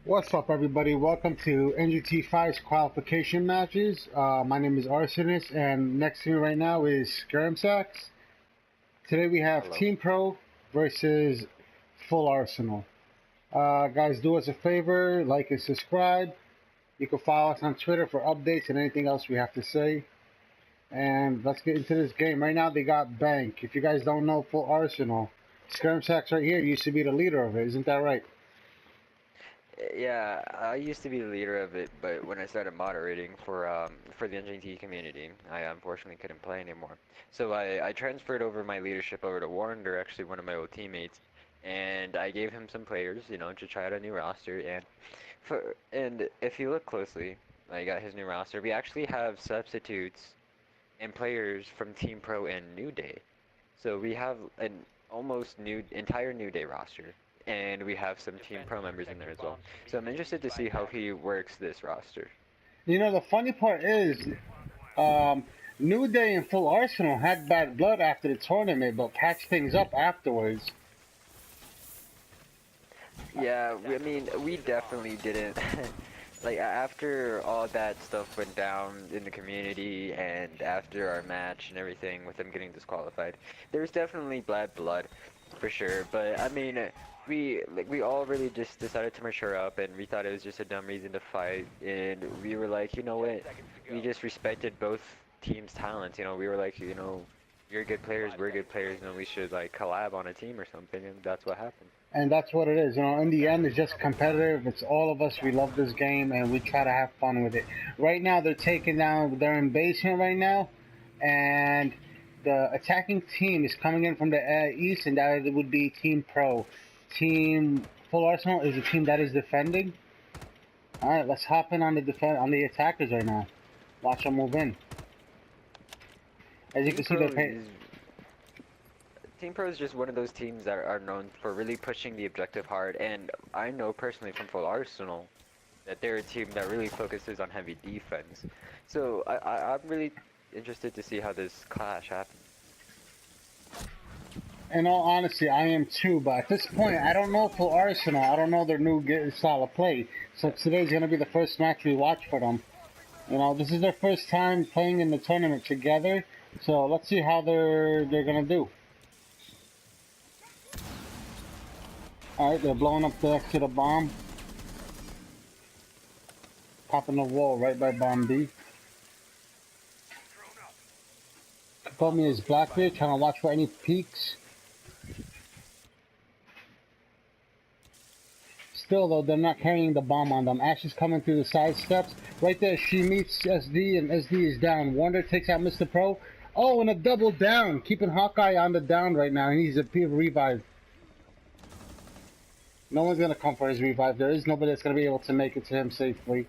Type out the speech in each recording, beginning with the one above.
What's up, everybody? Welcome to NGT 5's qualification matches. My name is Arsonistt, and next to me right now is Scaramsax. Today we have Hello. Team Pro versus Full Arsenal. Guys, do us a favor, like and subscribe. You can follow us on Twitter for updates and anything else we have to say. And let's get into this game. Right now they got Bank. If you guys don't know Full Arsenal, Scaramsax right here used to be the leader of it. Isn't that right? Yeah, I used to be the leader of it, but when I started moderating for the NGT community, I unfortunately couldn't play anymore. So I transferred over my leadership over to Warner, actually one of my old teammates, and I gave him some players, to try out a new roster. And if you look closely, I got his new roster. We actually have substitutes and players from Team Pro and New Day. So we have an almost entire New Day roster, and we have some Team Pro members in there as well. So I'm interested to see how he works this roster. You know, the funny part is, Um, New Day and Full Arsenal had bad blood after the tournament, but patched things up afterwards. Yeah, I mean, we definitely didn't. Like, after all that stuff went down in the community and after our match and everything with them getting disqualified, there's definitely bad blood for sure. But I mean, we all really just decided to mature up, and we thought it was just a dumb reason to fight, and we were like, you know what? We just respected both teams' talents. We were like, you're good players, we're good players, and we should like collab on a team or something, and that's what happened. And that's what it is. You know, in the end, it's just competitive. It's all of us. We love this game, and we try to have fun with it. Right now, they're taking down. They're in basement right now, and the attacking team is coming in from the east, and that would be Team Pro. Team Full Arsenal is the team that is defending. All right, let's hop in on the attackers right now. Watch them move in. As you Team can see, Pro they're paying. is Team Pro is just one of those teams that are known for really pushing the objective hard, and I know personally from Full Arsenal that they're a team that really focuses on heavy defense. So I'm really interested to see how this clash happens. In all honesty, I am too, but at this point, I don't know for Arsenal. I don't know their new style of play. So today's going to be the first match we watch for them. You know, this is their first time playing in the tournament together. So let's see how they're going to do. All right, they're blowing up the exit of bomb. Popping the wall right by bomb B. Above me is Blackbeard, trying to watch for any peeks. Still, though, they're not carrying the bomb on them. Ash is coming through the side steps. Right there, she meets SD, and SD is down. Wonder takes out Mr. Pro. Oh, and a double down. Keeping Hawkeye on the down right now. He needs a revive. No one's going to come for his revive. There is nobody that's going to be able to make it to him safely.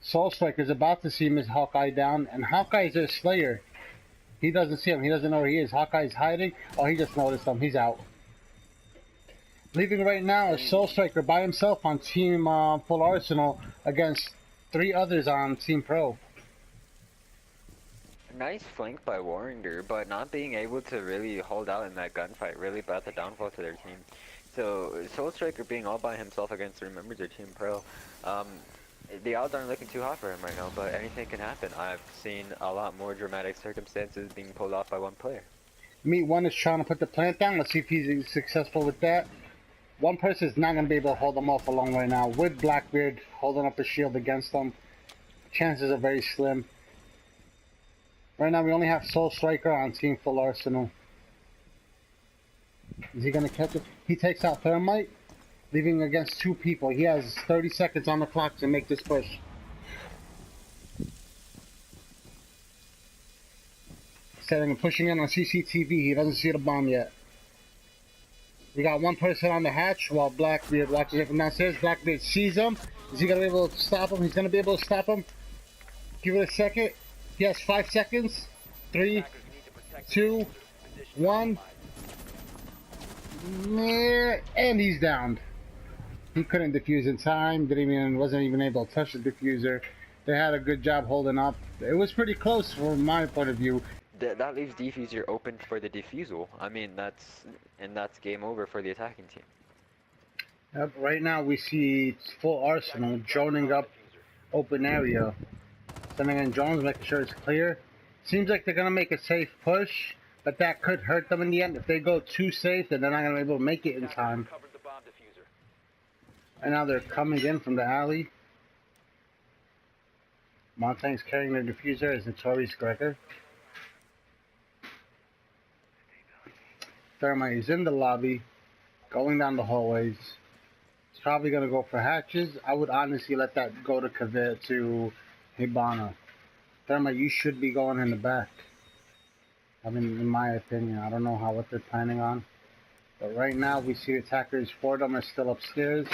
Soul Striker's about to see Miss Hawkeye down, and Hawkeye's their Slayer. He doesn't see him. He doesn't know where he is. Hawkeye's hiding. Oh, he just noticed him. He's out. Leaving right now is Soul Striker by himself on Team Full Arsenal against 3 others on Team Pro. Nice flank by Warringer, but not being able to really hold out in that gunfight really brought the downfall to their team. So Soul Striker being all by himself against 3 members of Team Pro, the odds aren't looking too hot for him right now, but anything can happen. I've seen a lot more dramatic circumstances being pulled off by one player. Meet One is trying to put the plant down. Let's see if he's successful with that. One person is not going to be able to hold them off alone right now. With Blackbeard holding up the shield against them, chances are very slim. Right now we only have Soul Striker on Team Full Arsenal. Is he going to catch it? He takes out Thermite, leaving against 2 people. He has 30 seconds on the clock to make this push. Setting and pushing in on CCTV. He doesn't see the bomb yet. We got one person on the hatch while Blackbeard watches it from downstairs. Blackbeard sees him. Is he going to be able to stop him? He's going to be able to stop him. Give it a second. He has 5 seconds. 3, 2, 1. And he's downed. He couldn't defuse in time. Wasn't even able to touch the diffuser. They had a good job holding up. It was pretty close from my point of view. That leaves diffuser open for the defusal. I mean, that's game over for the attacking team. Yep, right now we see full Arsenal droning up open area. Sending in drones, making sure it's clear. Seems like they're going to make a safe push, but that could hurt them in the end. If they go too safe, then they're not going to be able to make it in time. And now they're coming in from the alley. Montaigne's carrying the diffuser as Notorious Gregor. Thermite is in the lobby, going down the hallways. He's probably going to go for hatches. I would honestly let that go to Hibana. Thermite, you should be going in the back. I mean, in my opinion, I don't know what they're planning on. But right now, we see attackers. 4 of them are still upstairs.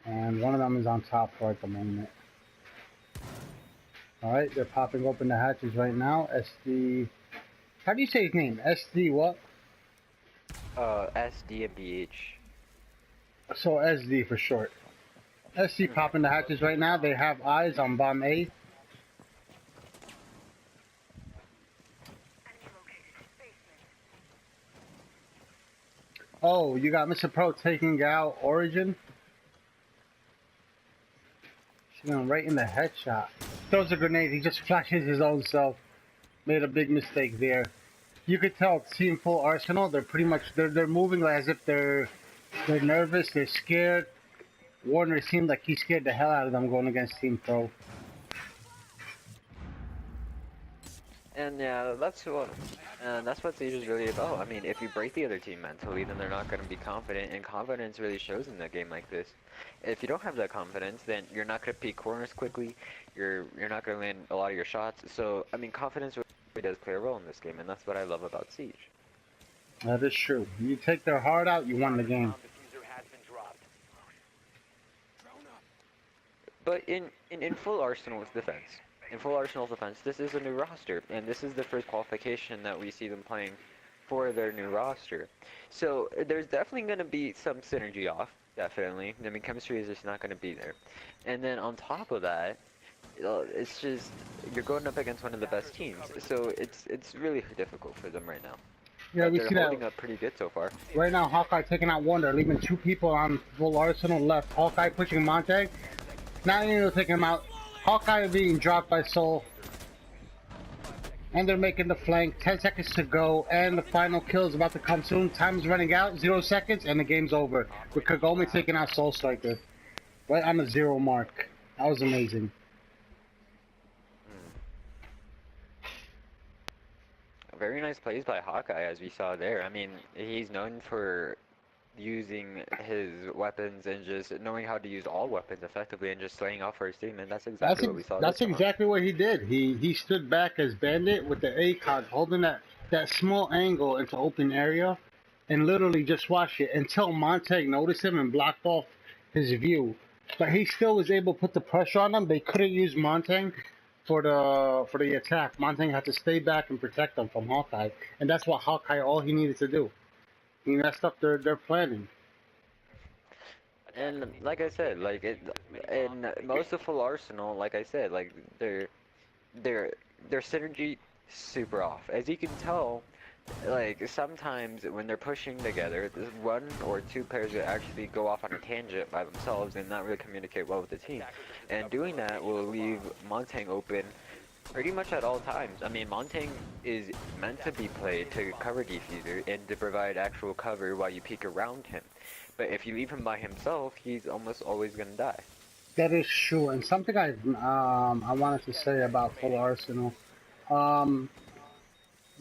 And 1 of them is on top floor at the moment. Alright, they're popping open the hatches right now. SD... How do you say his name? SD what? SD and BH. So SD for short. SD popping the hatches right now. They have eyes on bomb A. Oh, you got Mr. Pro taking out Origin. She's going right in the headshot. Throws a grenade. He just flashes his own self. Made a big mistake there. You could tell Team Full Arsenal. They're pretty much they're moving as if they're nervous. They're scared. Warner seemed like he scared the hell out of them going against Team Pro. And yeah, that's what Siege is really about. I mean, if you break the other team mentally, then they're not going to be confident, and confidence really shows in a game like this. If you don't have that confidence, then you're not going to peek corners quickly. You're not going to land a lot of your shots. So, I mean, confidence really does play a role in this game, and that's what I love about Siege. That is true. You take their heart out, you won the game. But in full Arsenal's defense. In full Arsenal's defense, this is a new roster, and this is the first qualification that we see them playing for their new roster. So there's definitely going to be some synergy off, definitely. I mean, chemistry is just not going to be there. And then on top of that, it's just, you're going up against one of the best teams, so it's really difficult for them right now. Yeah, but we they're see holding that up pretty good so far. right now. Hawkeye taking out Wonder, leaving 2 people on full Arsenal left. Hawkeye pushing Montague. Not even able to take him out. Hawkeye being dropped by Soul. And they're making the flank. 10 seconds to go. And the final kill is about to come soon. Time is running out. 0 seconds. And the game's over. With Kagome taking out Soul Striker. Right on the 0 mark. That was amazing. Very nice plays by Hawkeye, as we saw there. I mean, he's known for using his weapons and just knowing how to use all weapons effectively and just slaying off for his team, and that's exactly what we saw. That's exactly what he did. He stood back as Bandit with the ACOG, holding that small angle into open area, and literally just watched it until Montague noticed him and blocked off his view. But he still was able to put the pressure on them. They couldn't use Montague for the attack. Montague had to stay back and protect them from Hawkeye, and that's what Hawkeye all he needed to do. He messed up their planning. And like I said, like in most of full Arsenal, like I said, like their synergy super off. As you can tell, like sometimes when they're pushing together, 1 or 2 players will actually go off on a tangent by themselves and not really communicate well with the team. And doing that will leave Montague open pretty much at all times. I mean, Montague is meant to be played to cover Diffuser and to provide actual cover while you peek around him. But if you leave him by himself, he's almost always going to die. That is true. And something I wanted to say about full Arsenal.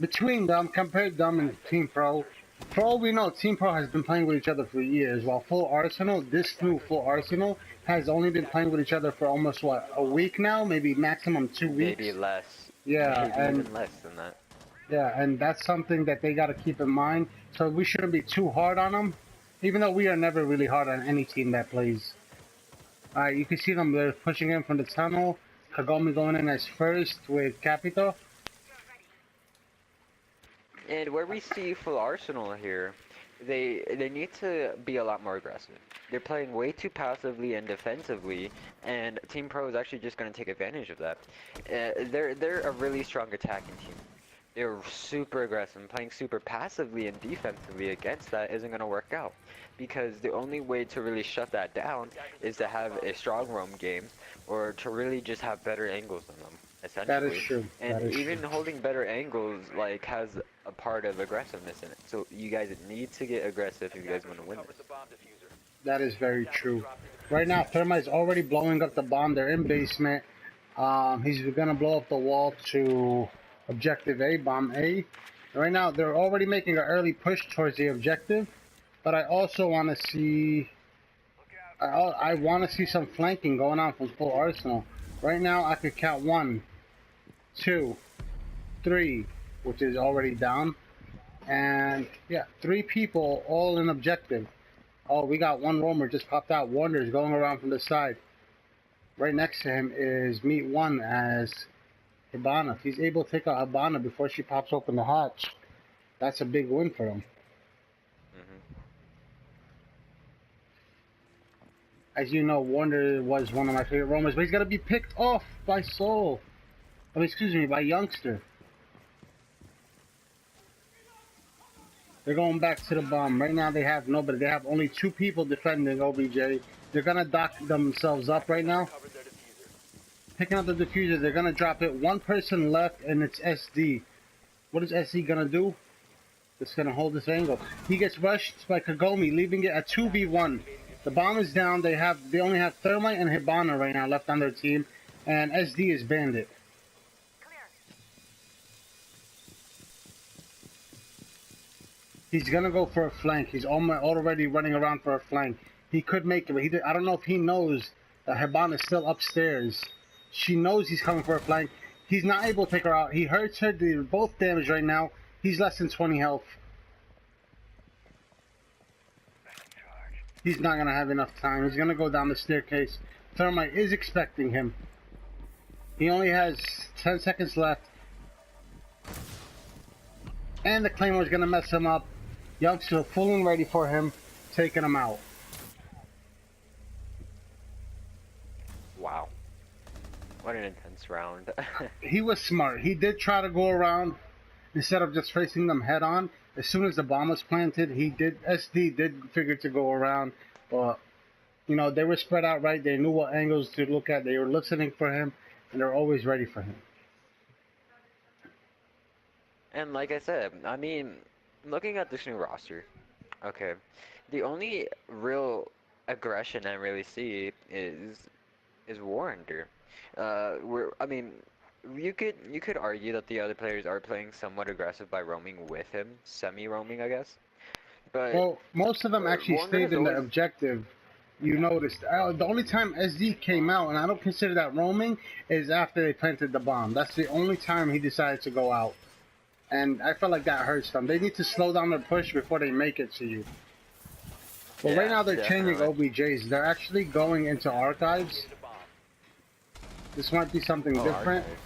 Between them, compared them and Team Pro, for all we know, Team Pro has been playing with each other for years, while full Arsenal, this new full Arsenal, has only been playing with each other for almost, what, a week now? Maybe maximum 2 weeks? Maybe less. Yeah, maybe even less than that. Yeah, and that's something that they got to keep in mind. So we shouldn't be too hard on them, even though we are never really hard on any team that plays. Alright, you can see them, they're pushing in from the tunnel. Kagome going in as first with Capito. And where we see full Arsenal here, they need to be a lot more aggressive. They're playing way too passively and defensively, and Team Pro is actually just going to take advantage of that. They're a really strong attacking team. they're super aggressive, and playing super passively and defensively against that isn't going to work out. Because the only way to really shut that down is to have a strong roam game, or to really just have better angles on them, That is essentially. true. And That is even true. holding better angles, like, has a part of aggressiveness in it. So you guys need to get aggressive if you guys want to win this. That is very true. Right now, Thermite's already blowing up the bomb. They're in basement. He's gonna blow up the wall to objective A, bomb A. Right now, they're already making an early push towards the objective. But I also want to see. I want to see some flanking going on from full Arsenal. Right now, I could count 1, 2, 3, which is already down, and yeah, 3 people all in objective. Oh, we got one roamer just popped out. Warner's going around from the side. Right next to him is Meet One as Hibana. If he's able to take out Hibana before she pops open the hatch, that's a big win for him. As you know, Warner was one of my favorite roamers, but he's got to be picked off by Soul. I mean, excuse me, by Youngster. They're going back to the bomb. Right now they have nobody. They have only 2 people defending OBJ. They're going to dock themselves up right now. Picking up the diffuser. They're going to drop it. 1 person left, and it's SD. What is SD going to do? It's going to hold this angle. He gets rushed by Kagome, leaving it a 2v1. The bomb is down. They only have Thermite and Hibana right now left on their team, and SD is Bandit. He's gonna go for a flank. He's already running around for a flank. He could make it, but I don't know if he knows that Hibana is still upstairs. She knows he's coming for a flank. He's not able to take her out. He hurts her. They're both damaged right now. He's less than 20 health. He's not going to have enough time. He's going to go down the staircase. Thermite is expecting him. He only has 10 seconds left. And the Claymore's going to mess him up. Youngster full and ready for him, taking him out. Wow. What an intense round. He was smart. He did try to go around instead of just facing them head on. As soon as the bomb was planted, SD did figure to go around, but you know, they were spread out right. They knew what angles to look at. They were listening for him, and they're always ready for him. And like I said, I mean, looking at this new roster, okay, the only real aggression I really see is Warrender. I mean, you could argue that the other players are playing somewhat aggressive by roaming with him, semi-roaming, I guess. But well, most of them actually Warner stayed in the always... objective. You noticed. The only time SD came out, and I don't consider that roaming, is after they planted the bomb. That's the only time he decided to go out. And I felt like that hurts them. They need to slow down their push before they make it to you. But yeah, right now they're changing OBJs. They're actually going into archives. This might be something different. Archive.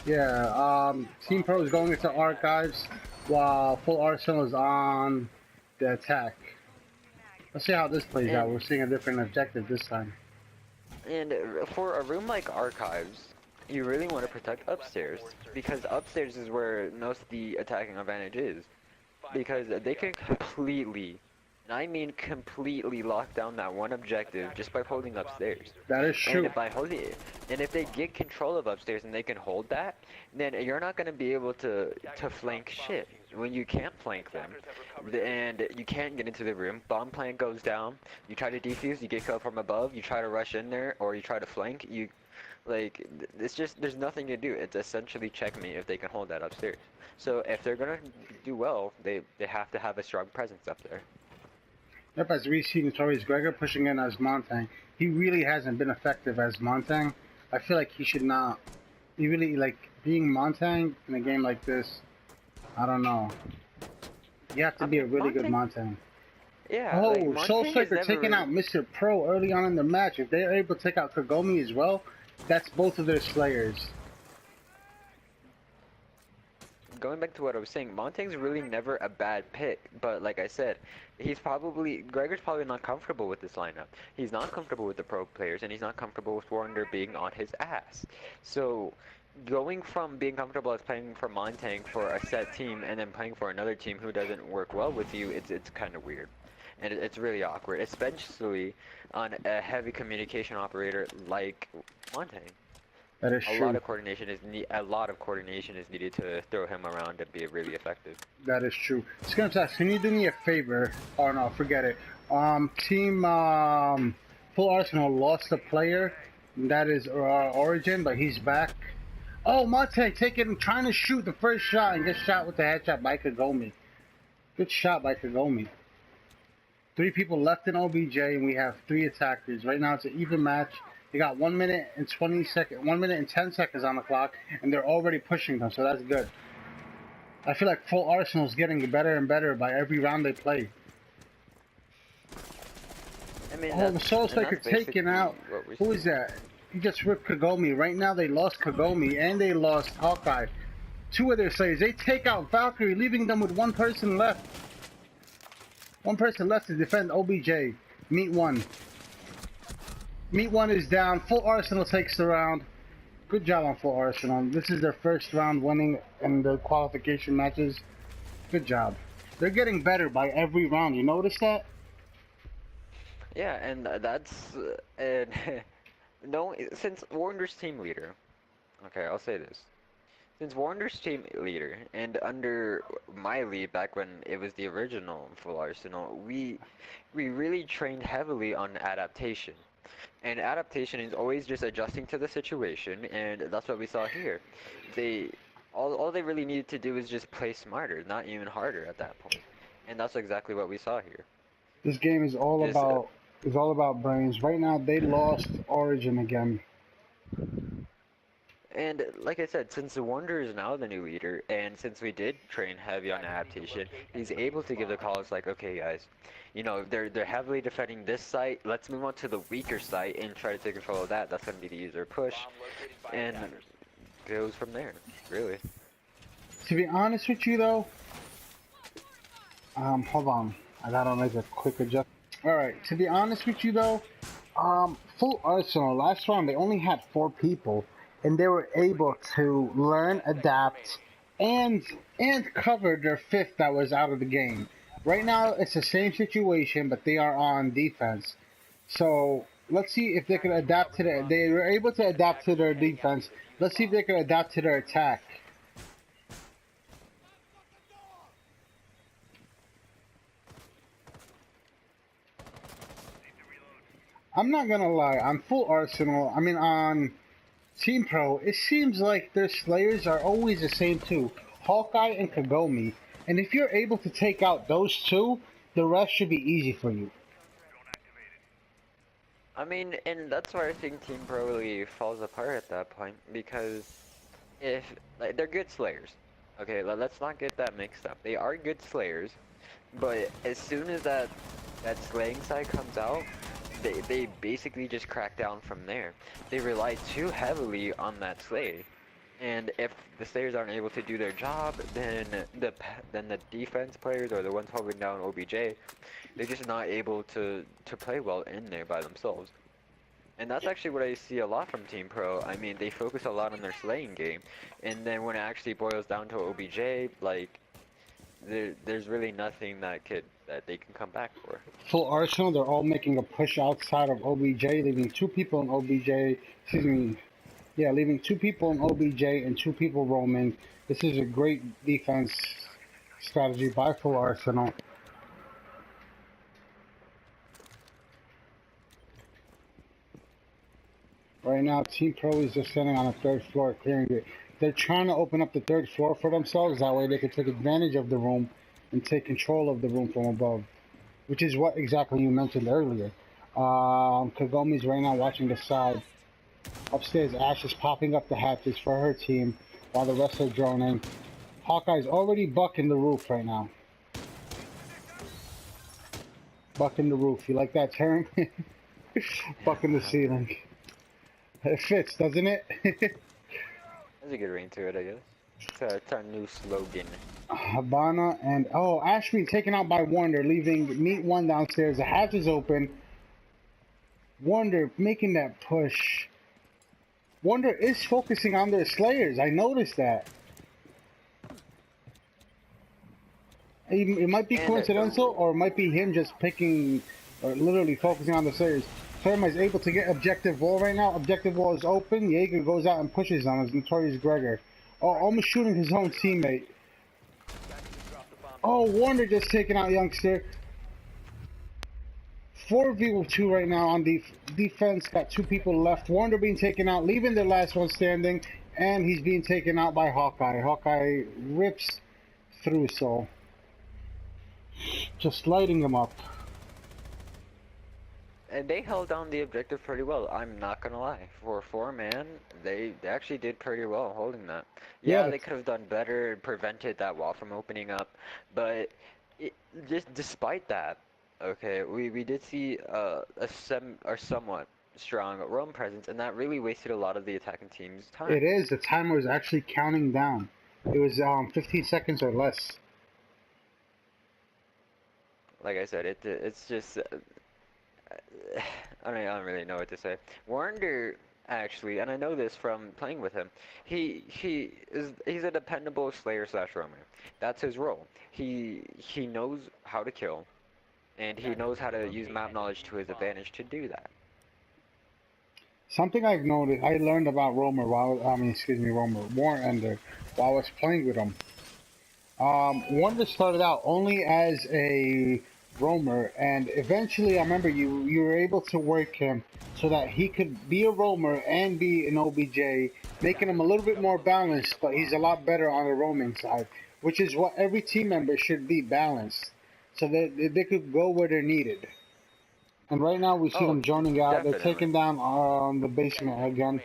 Yeah, Team Pro is going into archives while Full Arsenal is on the attack. Let's see how this plays out. We're seeing a different objective this time. And for a room like archives, you really want to protect upstairs, because upstairs is where most of the attacking advantage is. Because they can completely, and I mean completely, lock down that one objective just by holding upstairs. That is true. And by holding it, and if they get control of upstairs and they can hold that, then you're not going to be able to flank shit. When you can't flank them, and you can't get into the room, bomb plant goes down, you try to defuse, you get killed from above, you try to rush in there, or you try to flank, like, it's just, there's nothing to do. It's essentially checkmate if they can hold that upstairs. So if they're gonna do well, they have to have a strong presence up there. Yep, as we've seen stories, Gregor pushing in as Montang. He really hasn't been effective as Montang. I feel like he should not. He really, like, being Montang in a game like this, I don't know. You have to be a really good Montang. Yeah, oh, like, Soul Striker taking out Mr. Pro early on in the match. If they're able to take out Kagome as well, that's both of their slayers. Going back to what I was saying, Montang's really never a bad pick, but like I said, Gregor's probably not comfortable with this lineup. He's not comfortable with the pro players, and he's not comfortable with Warrender being on his ass. So, going from being comfortable as playing for Montank for a set team and then playing for another team who doesn't work well with you, it's kind of weird. And it's really awkward, especially on a heavy communication operator like Montank. That is A true. lot of coordination is needed to throw him around and be really effective. That is true. Scaramsax, can you do me a favor? Oh no, forget it. Team Full Arsenal lost a player. That is Origin, but he's back. Oh, Mate, trying to shoot the first shot and get shot with the headshot by Kagome. Good shot by Kagome. 3 people left in OBJ, and we have 3 attackers. Right now, it's an even match. They got 1 minute and 20 seconds, 1 minute and 10 seconds on the clock, and they're already pushing them, so that's good. I feel like Full Arsenal is getting better and better by every round they play. I mean, oh, the Soul Slaker taken out. Who is that? He just ripped Kagome. Right now, they lost Kagome, and they lost Hawkeye. 2 of their Slayers. They take out Valkyrie, leaving them with 1 person left. 1 person left to defend OBJ. Meet 1. Meet 1 is down. Full Arsenal takes the round. Good job on Full Arsenal. This is their first round winning in the qualification matches. Good job. They're getting better by every round. You notice that? Yeah, and that's no. Since Warner's team leader, okay, I'll say this. Since Warner's team leader, and under my lead back when it was the original Full Arsenal, we really trained heavily on adaptation. And adaptation is always just adjusting to the situation, and that's what we saw here. All they really needed to do is just play smarter, not even harder at that point. And that's exactly what we saw here. This game is all about brains. Right now, they lost Origin again. And like I said, since the Wonder is now the new leader, and since we did train heavy on adaptation, he's able to give the calls like, okay guys, you know, they're heavily defending this site, let's move on to the weaker site and try to take control of that. That's going to be the user push, and goes from there, really. To be honest with you though, hold on, I gotta make a quick adjustment. Alright, to be honest with you though, Full Arsenal, last round they only had 4 people, and they were able to learn, adapt, and cover their 5th that was out of the game. Right now, it's the same situation, but they are on defense. So, let's see if they can adapt to their... They were able to adapt to their defense. Let's see if they can adapt to their attack. I'm not gonna lie, on Full Arsenal, on Team Pro, it seems like their Slayers are always the same 2, Hawkeye and Kagome. And if you're able to take out those 2, the rest should be easy for you. I mean, and that's where I think Team Pro really falls apart at that point, because if like, they're good Slayers. Okay, let's not get that mixed up. They are good Slayers, but as soon as that slaying side comes out, they basically just crack down from there. They rely too heavily on that slay, and if the Slayers aren't able to do their job, then the defense players or the ones holding down OBJ, they're just not able to play well in there by themselves. And that's actually what I see a lot from Team Pro. I mean, they focus a lot on their slaying game, and then when it actually boils down to OBJ, like there's really nothing that they can come back for. Full Arsenal, they're all making a push outside of OBJ, leaving 2 people in OBJ. Excuse me. Yeah, leaving 2 people in OBJ and 2 people roaming. This is a great defense strategy by Full Arsenal. Right now, Team Pro is just standing on the 3rd floor clearing it. They're trying to open up the 3rd floor for themselves. That way they can take advantage of the room and take control of the room from above. Which is what exactly you mentioned earlier. Kagome's right now watching the side. Upstairs, Ash is popping up the hatches for her team while the rest are droning. Hawkeye's already bucking the roof right now. Bucking the roof. You like that term? Bucking the ceiling. It fits, doesn't it? There's a good ring to it, I guess. It's our new slogan. Habana and... Oh, Ash being taken out by Wonder, leaving Meet 1 downstairs. The hatch is open. Wonder making that push. Wonder is focusing on their slayers. I noticed that. It might be coincidental, or it might be him just picking, or literally focusing on the slayers. Therma is able to get objective wall right now. Objective wall is open. Jaeger goes out and pushes on his Notorious Gregor. Oh, almost shooting his own teammate. Oh, Warner just taking out Youngster. 4v2 right now on defense. Got 2 people left. Warner being taken out, leaving the last one standing, and he's being taken out by Hawkeye. Hawkeye rips through Soul. Just lighting him up. And they held down the objective pretty well, I'm not gonna lie. For a 4-man, they actually did pretty well holding that. Yeah, they could have done better and prevented that wall from opening up, but just despite that, okay, we did see a somewhat strong roam presence, and that really wasted a lot of the attacking team's time. It is. The timer was actually counting down. It was 15 seconds or less. Like I said, it's just... I don't really know what to say. Warner actually, and I know this from playing with him, he's a dependable slayer / roamer. That's his role. He knows how to kill, and he knows how to use map knowledge to his advantage to do that. Something I've noticed, I learned about Warner while I was playing with him. Warner started out only as a roamer, and eventually I remember you were able to work him so that he could be a roamer and be an OBJ, making him a little bit more balanced, but he's a lot better on the roaming side, which is what every team member should be, balanced, so that they could go where they're needed. And right now we see them joining out. Definitely. They're taking down on the basement again.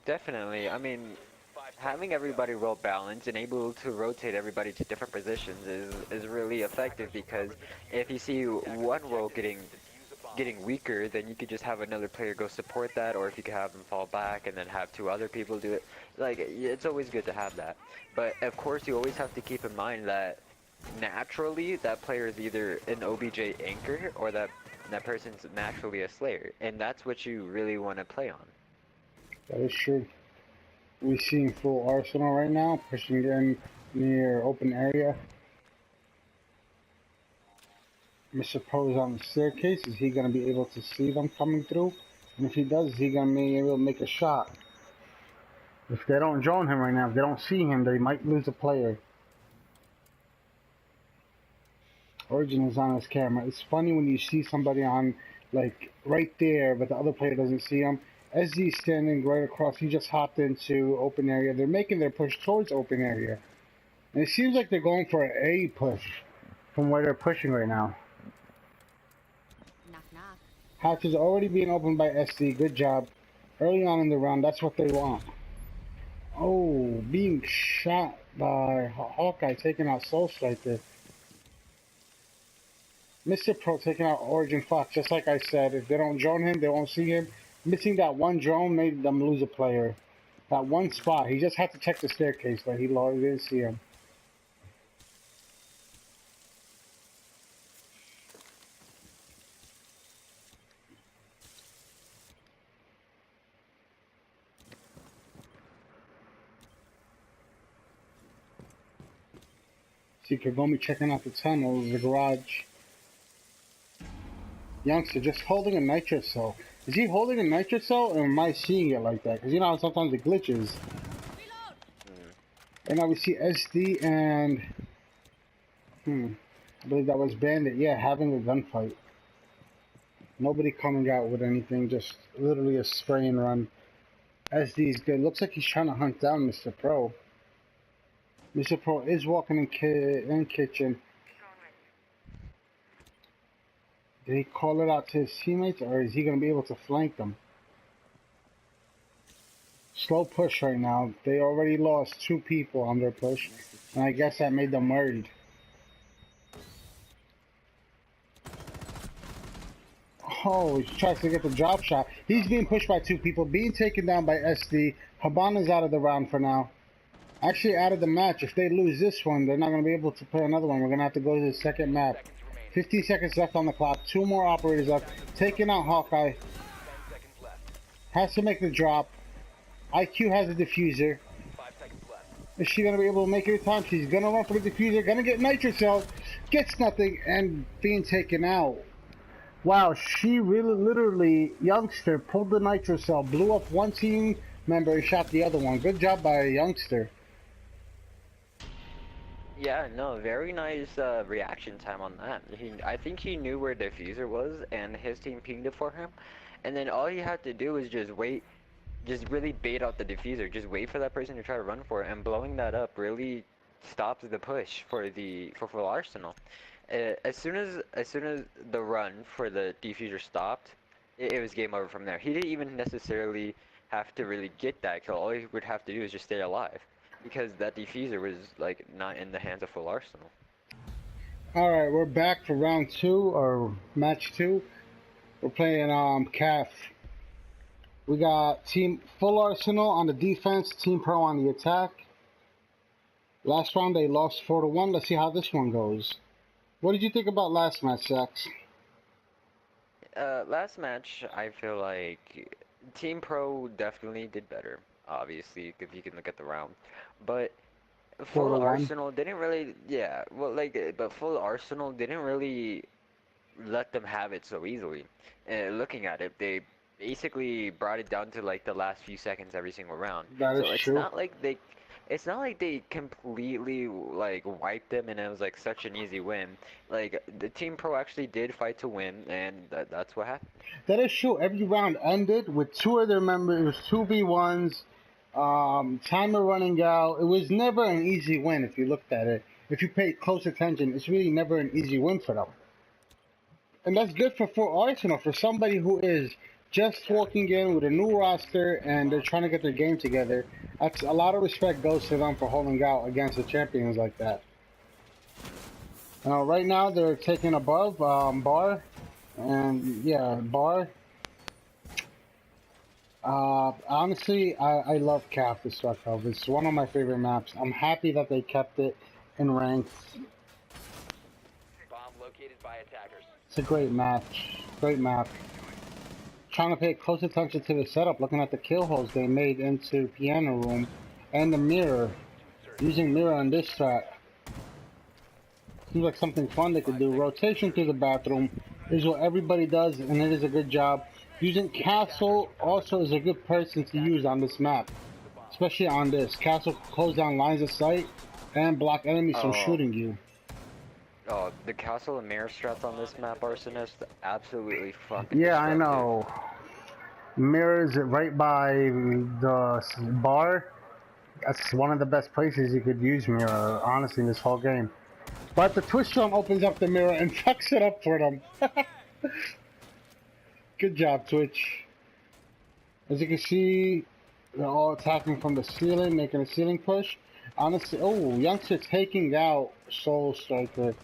Definitely. I mean, having everybody well balanced and able to rotate everybody to different positions is really effective, because if you see one role getting weaker, then you could just have another player go support that, or if you could have them fall back and then have 2 other people do it. Like, it's always good to have that. But of course you always have to keep in mind that naturally that player is either an OBJ anchor or that person's naturally a slayer, and that's what you really want to play on. That is true. We're seeing full Arsenal right now, pushing in near open area. Mr. Poe's on the staircase. Is he going to be able to see them coming through? And if he does, is he going to be able to make a shot? If they don't join him right now, if they don't see him, they might lose a player. Origin is on his camera. It's funny when you see somebody on, like, right there, but the other player doesn't see him. SD standing right across. He just hopped into open area. They're making their push towards open area. And it seems like they're going for an A push from where they're pushing right now. Knock, knock. Hatch is already being opened by SD. Good job. Early on in the round, that's what they want. Oh, being shot by Hawkeye, taking out Soul right there. Mr. Pro taking out Origin Fox, just like I said. If they don't join him, they won't see him. Missing that one drone made them lose a player. That one spot. He just had to check the staircase, but he didn't see him. See Kagome checking out the tunnel, the garage. Youngster just holding a nitro cell. Is he holding a nitro cell, or am I seeing it like that? Because you know how sometimes it glitches. And now we see SD and... I believe that was Bandit. Yeah, having a gunfight. Nobody coming out with anything, just literally a spray and run. SD's good. Looks like he's trying to hunt down Mr. Pro. Mr. Pro is walking in kitchen. Did he call it out to his teammates, or is he going to be able to flank them? Slow push right now. They already lost 2 people on their push, and I guess that made them worried. Oh, he tries to get the drop shot. He's being pushed by 2 people, being taken down by SD. Habana's out of the round for now. Actually out of the match. If they lose this one, they're not going to be able to play another one. We're going to have to go to the second map. 15 seconds left on the clock. 2 more operators left. Taking out Hawkeye. Has to make the drop. IQ has a diffuser. 5 seconds left. Is she gonna be able to make it in time? She's gonna run for the diffuser, gonna get nitrocell, gets nothing, and being taken out. Wow, she really, literally, youngster, pulled the nitrocell, blew up one team member, and shot the other one. Good job by a youngster. Yeah, no, very nice reaction time on that. I think he knew where the diffuser was, and his team pinged it for him. And then all he had to do was just wait, just really bait out the diffuser. Just wait for that person to try to run for it, and blowing that up really stops the push for full Arsenal. As soon as the run for the diffuser stopped, it was game over from there. He didn't even necessarily have to really get that kill. All he would have to do is just stay alive, because that diffuser was like not in the hands of full Arsenal. All right, we're back for round 2 or match 2. We're playing CAF. We got team full Arsenal on the defense, Team Pro on the attack. Last round they lost 4-1. Let's see how this one goes. What did you think about last match, Sax? Last match, I feel like Team Pro definitely did better, obviously, if you can look at the round. But full 4-1. Arsenal didn't really, yeah, well, but full Arsenal didn't really let them have it so easily. Looking at it, they basically brought it down to like the last few seconds every single round. That is so true. It's not like they completely like wiped them and it was like such an easy win. Like the Team Pro actually did fight to win, and that's what happened. That is true. Every round ended with 2 of their members, 2v1s, timer running out. It was never an easy win if you looked at it. If you paid close attention, it's really never an easy win for them. And that's good for Arsenal, for somebody who is just walking in with a new roster and they're trying to get their game together. That's a lot of respect goes to them for holding out against the champions like that. Right now they're taking above bar, and yeah, bar. Honestly, I love CAF to start off. It's one of my favorite maps. I'm happy that they kept it in ranked. Bomb located by attackers. It's a great match. Great map. Trying to pay close attention to the setup, looking at the kill holes they made into piano room and the mirror. Using mirror on this track. Seems like something fun they could do. Rotation through the bathroom is what everybody does, and it is a good job. Using Castle also is a good person to use on this map. Especially on this. Castle close down lines of sight and block enemies from shooting you. Oh, the castle and mirror strats on this map, Arsonistt, absolutely fucking Yeah, I destructive. know. Mirrors right by the bar. That's one of the best places you could use mirror, honestly, in this whole game. But the twist drum opens up the mirror and fucks it up for them. Good job, Twitch. As you can see, they're all attacking from the ceiling, making a ceiling push. Honestly, oh, youngster taking out Soul Striker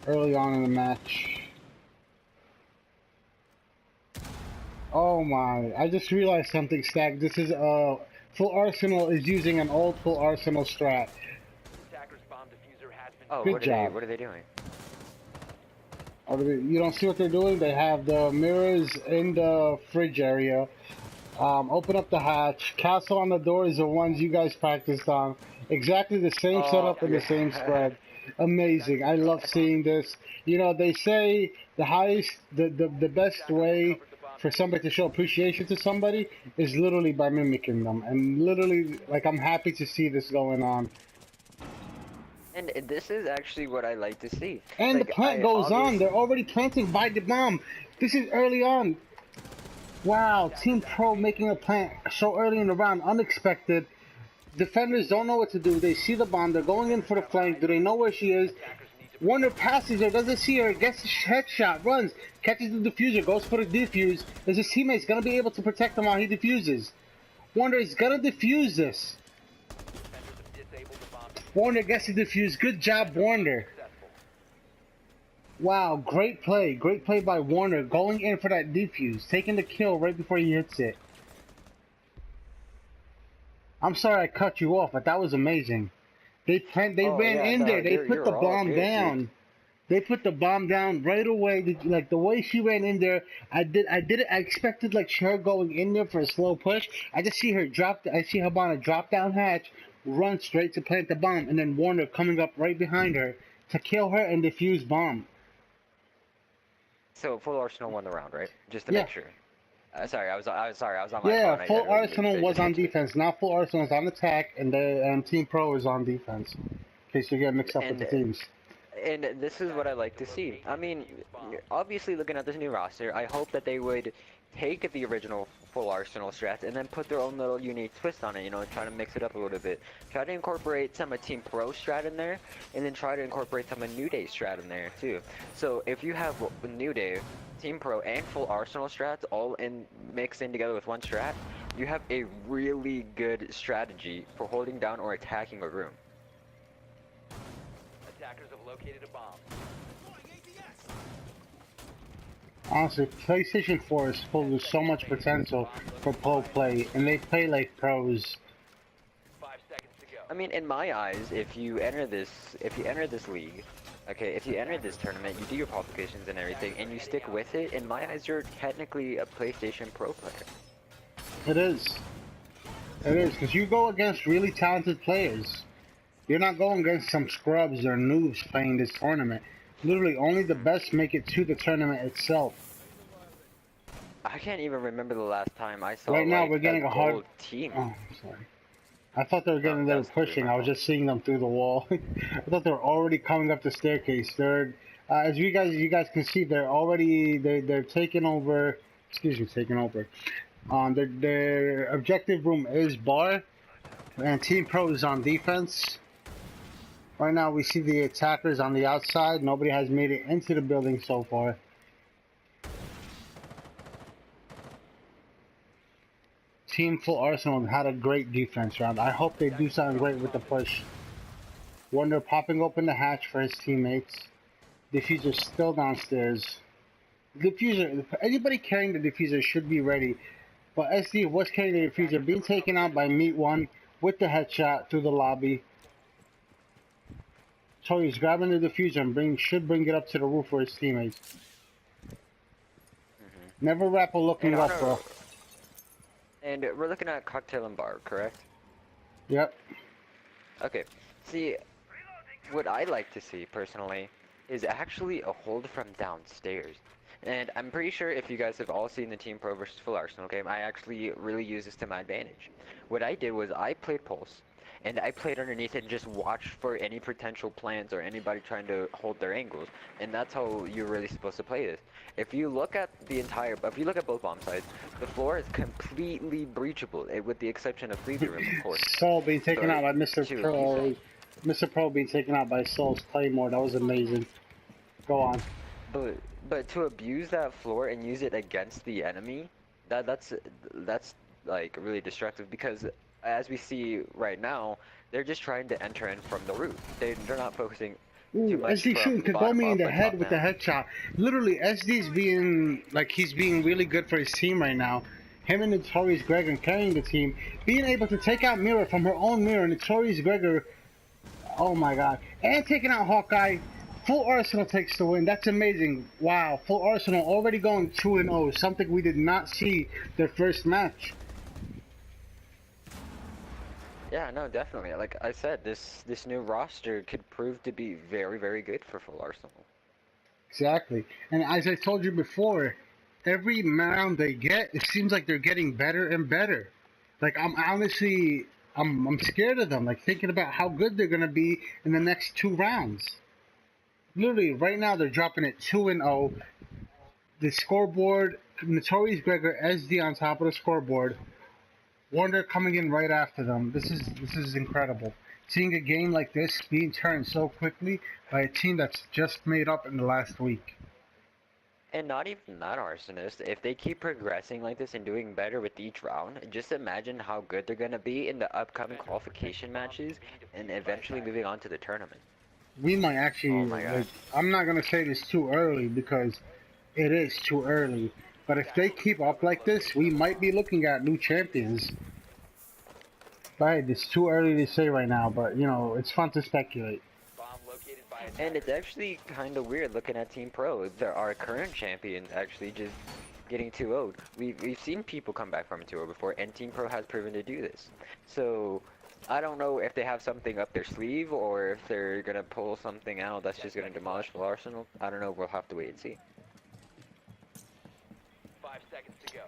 early on in the match. Oh my, I just realized something, Stack. This is, Full Arsenal is using an old Full Arsenal strat. Attackers bomb diffuser has been. Oh, Good job. What are they doing? You don't see what they're doing? They have the mirrors in the fridge area. Open up the hatch. Castle on the door is the ones you guys practiced on. Exactly the same setup and the same spread. Amazing. I love seeing this. You know, they say the best way for somebody to show appreciation to somebody is literally by mimicking them. And literally, like, I'm happy to see this going on. And this is actually what I like to see. And like, the plant goes on. They're already planting by the bomb. This is early on. Wow, Team Pro making a plant so early in the round. Unexpected. Defenders don't know what to do. They see the bomb. They're going in for the flank. Do they know where she is? Warner passes her, doesn't see her, gets a headshot, runs, catches the diffuser, goes for the defuse. Is his teammate's gonna be able to protect him while he defuses? Warner is gonna defuse this. Warner gets the defuse. Good job, Warner. Wow, great play. Great play by Warner, going in for that defuse, taking the kill right before he hits it. I'm sorry I cut you off, but that was amazing. They ran in there. They put the bomb down. They put the bomb down right away. Like the way she ran in there, I expected like her going in there for a slow push. I just see her drop. I see her on a drop down hatch, run straight to plant the bomb, and then Warner coming up right behind her to kill her and defuse bomb. So full Arsenal won the round, right? Just to Yeah. make sure. Sorry, I was on my Yeah, phone. I full wasn't really Arsenal paying was on attention. defense. Now full Arsenal is on attack, and Team Pro is on defense. In case you get mixed up with the teams. And this is what I like to see. I mean, obviously looking at this new roster, I hope that they would take the original full Arsenal strats and then put their own little unique twist on it, you know, try to mix it up a little bit. Try to incorporate some of Team Pro strat in there, and then try to incorporate some of New Day strat in there too. So if you have New Day, Team Pro, and full Arsenal strats all mixed in together with one strat, you have a really good strategy for holding down or attacking a room. Attackers have located a bomb. Honestly, PlayStation 4 is full with so much potential for pro play, and they play like pros. 5 seconds to go. I mean, in my eyes, if you enter this league, okay, if you enter this tournament, you do your qualifications and everything, and you stick with it, in my eyes, you're technically a PlayStation Pro player. It is. It is, because you go against really talented players. You're not going against some scrubs or noobs playing this tournament. Literally, only the best make it to the tournament itself. I can't even remember the last time I saw Right now, like, we're getting a hard gold team. Oh, I'm sorry. I thought they were getting there pushing. I was just seeing them through the wall. I thought they were already coming up the staircase. They're, as you guys can see, they're taking over. Excuse me, taking over. Their objective room is bar, and Team Pro is on defense. Right now, we see the attackers on the outside. Nobody has made it into the building so far. Team Full Arsenal had a great defense round. I hope they do something great with the push. Wonder popping open the hatch for his teammates. Diffuser still downstairs. Diffuser, anybody carrying the diffuser should be ready. But SD was carrying the diffuser, being taken out by Meat One with the headshot through the lobby. So he's grabbing the diffuser and should bring it up to the roof for his teammates. Never Rapple looking up, bro. And we're looking at cocktail and bar, correct? Yep. Okay. See, what I like to see personally is actually a hold from downstairs. And I'm pretty sure if you guys have all seen the Team Pro versus Full Arsenal game, I actually really use this to my advantage. What I did was I played Pulse, and I played underneath it and just watched for any potential plans or anybody trying to hold their angles. And that's how you're really supposed to play this. If you look at both bomb sites, the floor is completely breachable, with the exception of freebie room, of course. Soul being taken out by Mr. Pro. Mr. Pro being taken out by Soul's Claymore. That was amazing. Go on. But to abuse that floor and use it against the enemy, that's like really destructive, because as we see right now, they're just trying to enter in from the roof. They're not focusing too much SD shooting Kagome in the head with the down. headshot. Literally, SD's being like, he's being really good for his team right now. Him and Notorious Gregor carrying the team, being able to take out Mirror from her own mirror. Notorious Gregor, oh my god, and taking out Hawkeye. Full Arsenal takes the win. That's amazing. Wow, Full Arsenal already going 2-0. Something we did not see their first match. Yeah, no, definitely. Like I said, this new roster could prove to be very, very good for Full Arsenal. Exactly. And as I told you before, every round they get, it seems like they're getting better and better. Like, I'm honestly, I'm scared of them. Like, thinking about how good they're going to be in the next 2 rounds. Literally, right now they're dropping it 2-0. The scoreboard, Notorious Gregor, SD on top of the scoreboard. Wonder coming in right after them. This is incredible. Seeing a game like this being turned so quickly by a team that's just made up in the last week. And not even that, Arsonistt. If they keep progressing like this and doing better with each round, just imagine how good they're going to be in the upcoming qualification matches and eventually moving on to the tournament. We might actually, Oh my God. like, I'm not going to say this too early because it is too early. But if they keep up like this, we might be looking at new champions. Right, it's too early to say right now, but, you know, it's fun to speculate. Bomb located by And it's actually kind of weird looking at Team Pro. There are current champions actually just getting 2-0'd. We've seen people come back from 2-0 before, and Team Pro has proven to do this. So I don't know if they have something up their sleeve or if they're gonna pull something out that's just gonna demolish the Arsenal. I don't know. We'll have to wait and see. 5 seconds to go.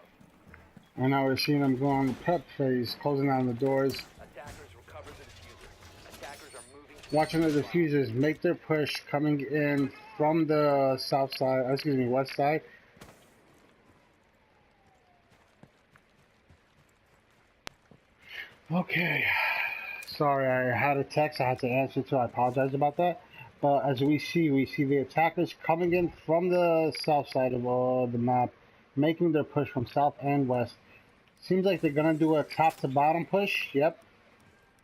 And now we're seeing them go on the prep phase, closing down the doors, Attackers recover the diffuser. Attackers are moving. watching the diffusers make their push, coming in from the south side, excuse me, west side. Okay. Sorry, I had a text I had to answer to. I apologize about that. But as we see the attackers coming in from the south side of the map, making their push from south and west. Seems like they're gonna do a top to bottom push. Yep.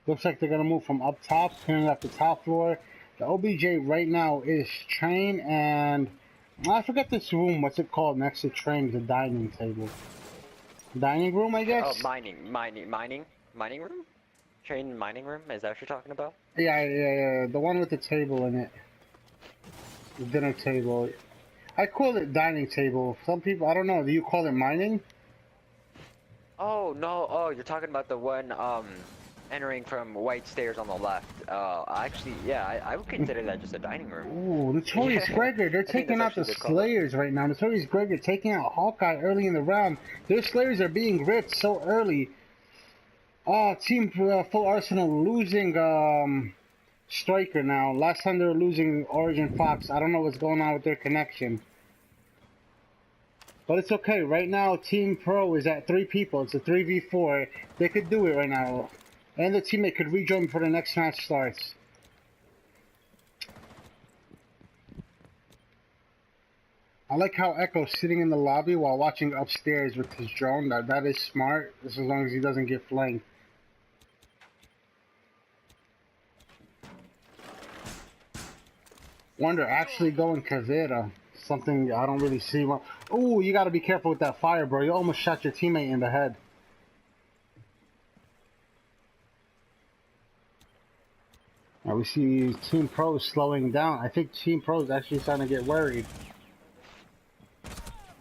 Looks like they're gonna move from up top, clearing up the top floor. The OBJ right now is train, and I forget this room. What's it called next to train? The dining table. Dining room, I guess. Oh, mining room? Train mining room? Is that what you're talking about? Yeah. The one with the table in it. The dinner table. I call it dining table. Some people, I don't know. Do you call it mining? Oh no! Oh, you're talking about the one entering from white stairs on the left. Actually, yeah, I would consider that just a dining room. Ooh, Notorious Gregor, they're taking out the Slayers right now. Notorious Gregor taking out Hawkeye early in the round. Their Slayers are being ripped so early. Team Full Arsenal losing Striker now. Last time they were losing Origin Fox. I don't know what's going on with their connection. But it's okay. Right now, Team Pro is at 3 people. It's a 3v4. They could do it right now. And the teammate could rejoin before the next match starts. I like how Echo's sitting in the lobby while watching upstairs with his drone. That is smart, just as long as he doesn't get flanked. Wonder actually going Kavera. Something I don't really see. Ooh, you gotta be careful with that fire, bro. You almost shot your teammate in the head. Now we see Team Pro slowing down. I think Team Pro is actually starting to get worried.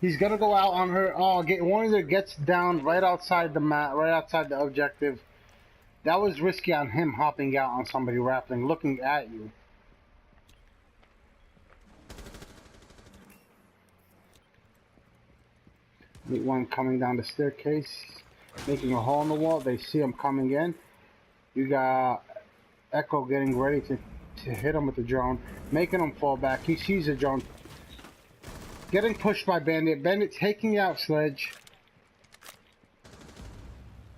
He's gonna go out on her. Oh, one of them gets down right outside the mat, right outside the objective. That was risky on him hopping out on somebody rappling, looking at you. Meet one coming down the staircase, making a hole in the wall. They see him coming in. You got Echo getting ready to hit him with the drone, making him fall back. He sees the drone. Getting pushed by Bandit. Bandit taking out Sledge.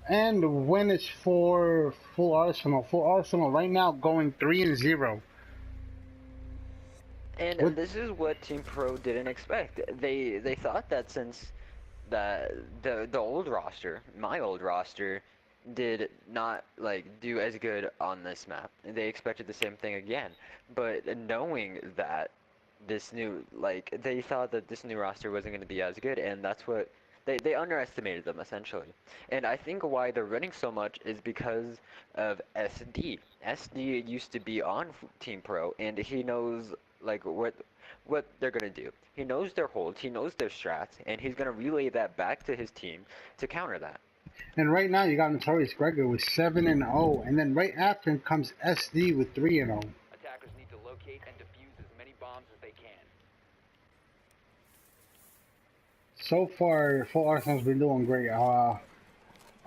And the win is for Full Arsenal. Full Arsenal right now going 3-0. And this is what Team Pro didn't expect. They thought that since the old roster, my old roster, did not do as good on this map, they expected the same thing again. But knowing that this new, they thought that this new roster wasn't going to be as good, and that's what they underestimated them essentially. And I think why they're running so much is because of SD. SD used to be on Team Pro, and he knows what they're gonna do. He knows their holds, he knows their strats, and he's gonna relay that back to his team to counter that. And right now you got Notorious Gregor with 7-0, and then right after him comes SD with 3-0. Attackers need to locate and defuse as many bombs as they can. So far, Full Arsenal's been doing great.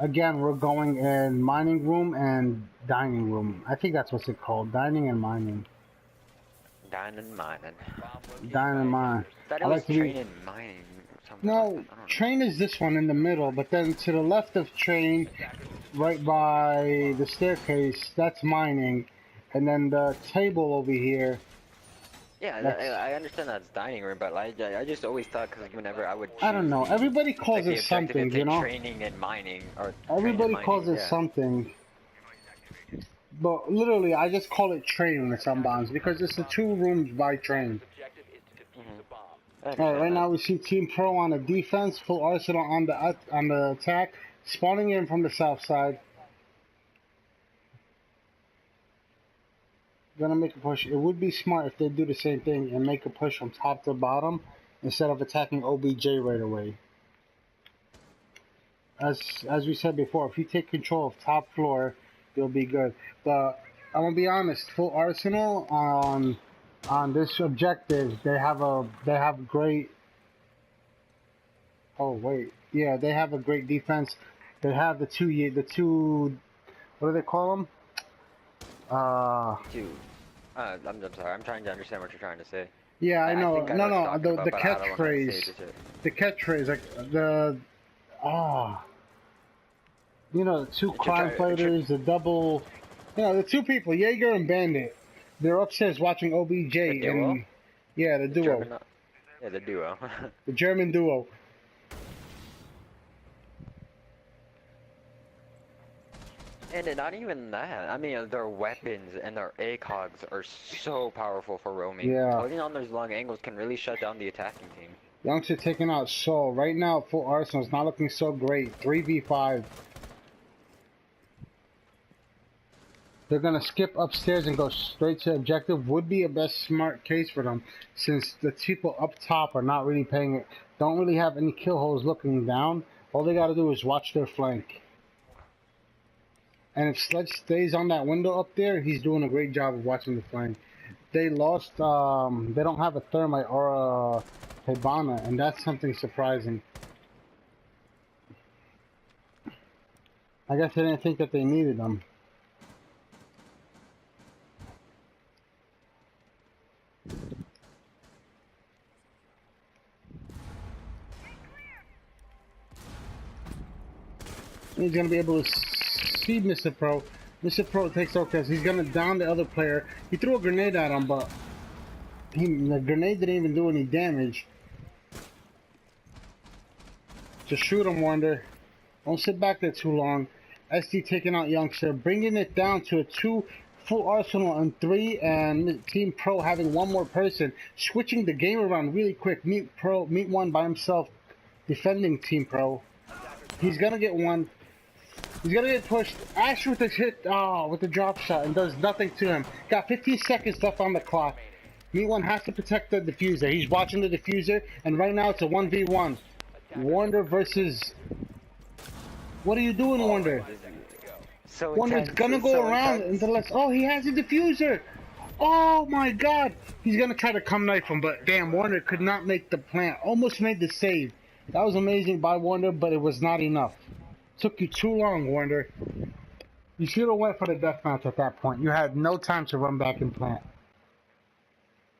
Again, we're going in mining room and dining room. I think that's what's it called, dining and mining. Dining and mining. Dining and mining. That it was train and mining. No, train is this one in the middle, but then to the left of train, right by the staircase, that's mining. And then the table over here. Yeah, I understand that's dining room, but I just always thought, because whenever I would choose, I don't know, everybody calls it something, you know? Training and mining, or everybody calls it something. But literally, I just call it train with some bombs, because it's the 2 rooms by train. Alright, right now we see Team Pro on the defense, Full Arsenal on the attack, spawning in from the south side. Gonna make a push. It would be smart if they do the same thing and make a push from top to bottom instead of attacking OBJ right away. As we said before, if you take control of top floor, you'll be good. But I'm gonna be honest, full Arsenal on this objective, they have great. Oh wait, yeah, they have a great defense. They have the two. What do they call them? Dude, I'm sorry. I'm trying to understand what you're trying to say. Yeah, I know. think I know what you're talking The about, but I don't know how to say it catchphrase. just yet. The catchphrase, like you know, the two crime fighters, the double, you know, the two people, Jaeger and Bandit. They're upstairs watching OBJ The duo? and yeah, the duo, Yeah, the duo. the German duo. And then not even that. I mean, their weapons and their ACOGs are so powerful for roaming. Yeah. Holding on those long angles can really shut down the attacking team. Youngster taking out Saul. Right now, full Arsenal's not looking so great. 3v5. They're gonna skip upstairs and go straight to objective. Would be a best smart case for them, since the people up top are not really paying it. Don't really have any kill holes looking down. All they gotta do is watch their flank. And if Sledge stays on that window up there, he's doing a great job of watching the flank. They lost, they don't have a Thermite or a Hibana, and that's something surprising. I guess they didn't think that they needed them. He's gonna be able to see Mr. Pro. Mr. Pro takes over because he's gonna down the other player. He threw a grenade at him, but the grenade didn't even do any damage. Just shoot him, Wonder. Don't sit back there too long. SD taking out Youngster, bringing it down to a 2 full Arsenal and 3, and Team Pro having one more person, switching the game around really quick. Meet one by himself, defending Team Pro. He's gonna get one. He's gonna get pushed. Ash with the hit, with the drop shot, and does nothing to him. Got 15 seconds left on the clock. Meet one has to protect the diffuser. He's watching the diffuser, and right now it's a 1v1. Wonder versus. What are you doing, Wonder? So Wonder's intense, gonna it's go so around intense. until let's. Oh, he has a diffuser. Oh my God! He's gonna try to come knife him, but damn, Wonder could not make the plant. Almost made the save. That was amazing by Wonder, but it was not enough. Took you too long, Wonder. You should have went for the deathmatch at that point. You had no time to run back and plant.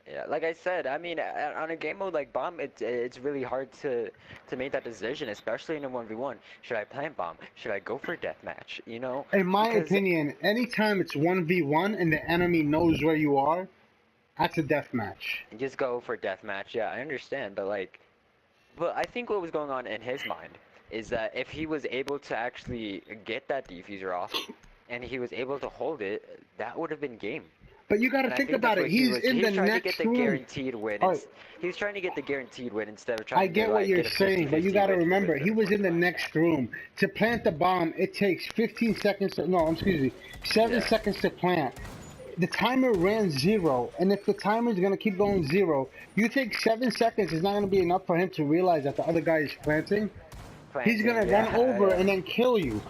Yeah, like I said, I mean, on a game mode like Bomb, it's really hard to make that decision, especially in a 1v1. Should I plant Bomb? Should I go for deathmatch? You know? In my Because- opinion, anytime it's 1v1 and the enemy knows where you are, that's a deathmatch. Just go for deathmatch. Yeah, I understand, but like, but I think what was going on in his mind is that if he was able to actually get that diffuser off, and he was able to hold it, that would have been game. But you gotta And I think think about that's it. what He's in the trying to get next the room. guaranteed win. Alright. He was trying to get the guaranteed win instead of trying I to get like, what you're get a saying, but you 50-50 gotta with remember, the he was in the 45. next room. To plant the bomb, it takes 15 seconds to, no, excuse me, 7 Yeah. seconds to plant. The timer ran 0, and if the timer is gonna keep going 0, you take 7 seconds, it's not gonna be enough for him to realize that the other guy is planting. He's gonna run over and then kill you.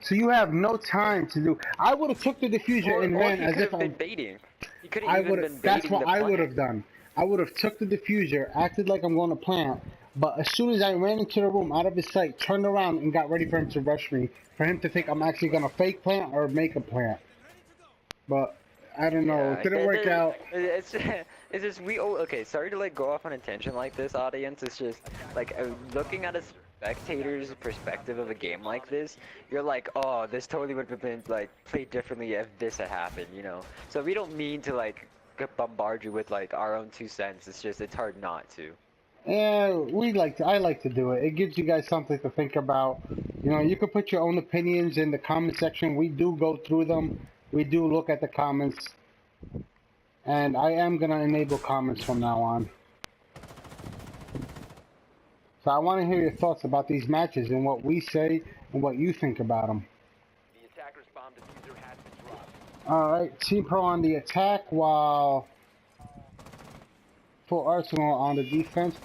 So you have no time to do. I would have took the diffuser and ran he as could if have been I'm. baiting. He could I have even would been have. baiting That's what the I would plant. have done. I would have took the diffuser, acted like I'm going to plant, but as soon as I ran into the room out of his sight, turned around and got ready for him to rush me, for him to think I'm actually gonna fake plant or make a plant. But I don't know. Yeah, It didn't work out. It's just okay. Sorry to like go off on a tangent like this, audience. It's just like looking at a spectator's perspective of a game like this. You're like, oh, this totally would have been like played differently if this had happened, you know. So we don't mean to like bombard you with like our own 2 cents. It's just it's hard not to. Yeah, I like to do it. It gives you guys something to think about. You know, you can put your own opinions in the comment section. We do go through them. We do look at the comments. And I am gonna enable comments from now on. So I want to hear your thoughts about these matches and what we say and what you think about them. The attacker's bomb diffuser has been dropped. Alright, Team Pro on the attack while Full Arsenal on the defense.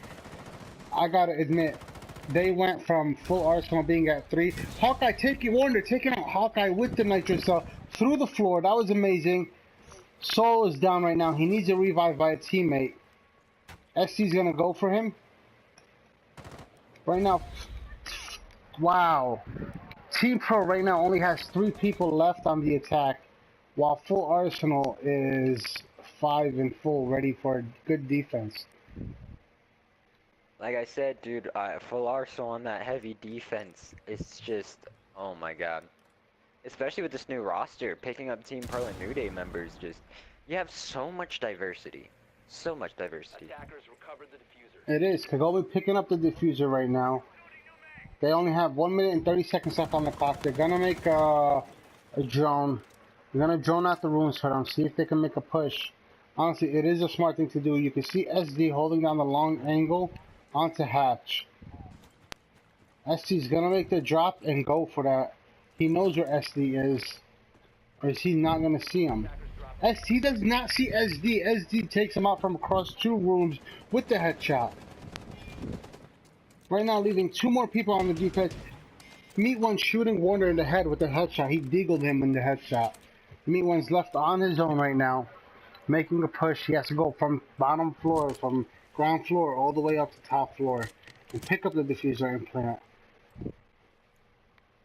I gotta admit, they went from Full Arsenal being at 3. Hawkeye Warner taking out Hawkeye with the nitro cell through the floor. That was amazing. Soul is down right now. He needs a revive by a teammate. SC's gonna go for him. Right now, wow. Team Pro right now only has 3 people left on the attack, while Full Arsenal is 5 and full, ready for a good defense. Like I said, dude, full Arsenal on that heavy defense. It's just, oh my god. Especially with this new roster, picking up Team Pro and New Day members, just, you have so much diversity. So much diversity. Attackers recovered the diffuser. It is. Kagome picking up the diffuser right now. They only have 1 minute and 30 seconds left on the clock. They're gonna make a drone. They're gonna drone out the ruins for them, see if they can make a push. Honestly, it is a smart thing to do. You can see SD holding down the long angle onto Hatch. SD's gonna make the drop and go for that. He knows where SD is. Or is he not gonna see him? He does not see SD. SD takes him out from across 2 rooms with the headshot. Right now, leaving 2 more people on the defense. Meat One shooting Warner in the head with the headshot. He deagled him in the headshot. Meat One's left on his own right now, making a push. He has to go from bottom floor, from ground floor, all the way up to top floor, and pick up the diffuser and plant.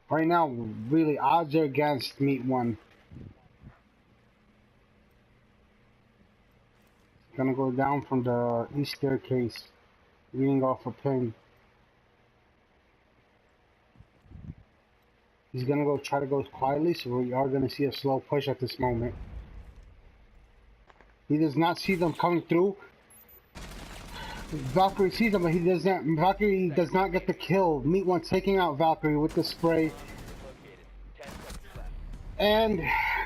Right now, really, odds are against Meat One. Gonna go down from the east staircase, leading off a pin. He's gonna go try to go quietly, so we are gonna see a slow push at this moment. He does not see them coming through. Valkyrie sees them, but he doesn't. Valkyrie does not get the kill. Meat One taking out Valkyrie with the spray. And